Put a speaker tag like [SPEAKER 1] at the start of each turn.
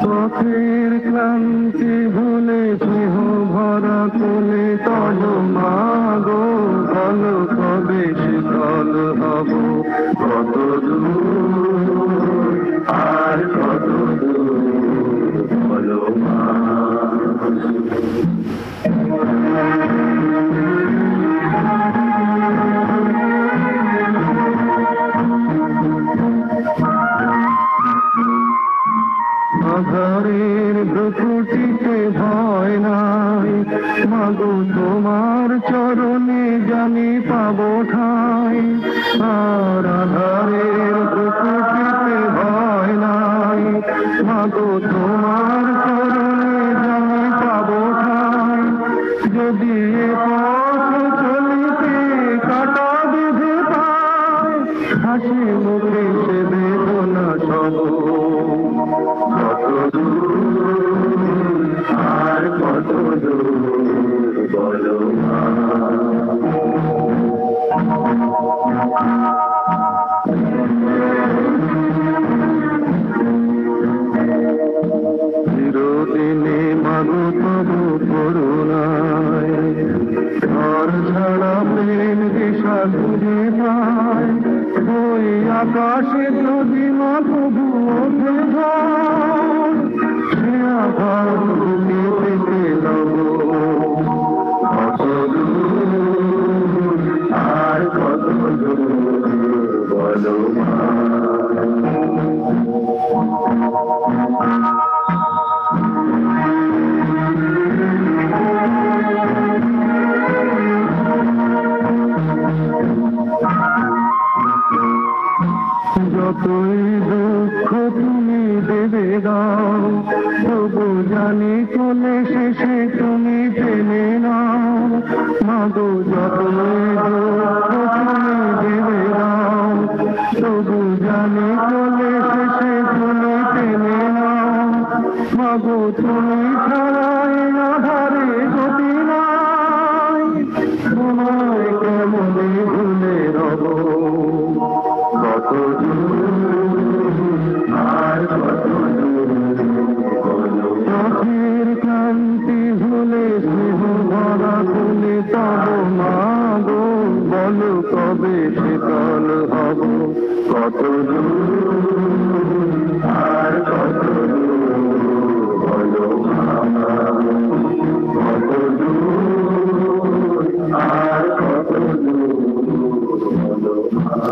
[SPEAKER 1] চোখের ক্লান্তি ভুলে স্নেহ ভরা কোলে তব মাগো বলো কবে শীতল হব কত দূর আর কত দূর বলো মা আধারের প্রকৃতিতে ভয় নাই মাগো তোমার চরণে জানি পাবো ঠাই আর আধারের প্রকৃতিতে ভয় নাই মাগো তোমার চরণে জানি পাবো ঠাই যদি এ পথ চলিতে কাটা বেঁধে পায় হাসি মুখে সে বেদনা সব কত দূর আর কত দূর বলো মা চিরদিনে মাগো তবু করুণায় ঘর ছাড়া প্রেম দিশা খুঁজে পায় ওই আকাশে যদি মা তবু ওঠে সে আবার ঘুমে থেকে লব কত দূর আর কত দূর বলো মা যতই দুঃখ তুমি দেবে দাও তবু জানি কোলে শেষে তুমি টেনে নাও মাগো যতই দুঃখ তুমি দেবে দাও তবু জানি কোলে শেষে তুমি টেনে নাও মাগো তুমি ছাড়াই আধারে গতি নাই তোমায় কেমনে ভুলে রব কত আর কত চোখের ক্লান্তি ভুলে স্নেহ ভরা কোলে তব মাগো বলো কবে শীতল হব কত আর কত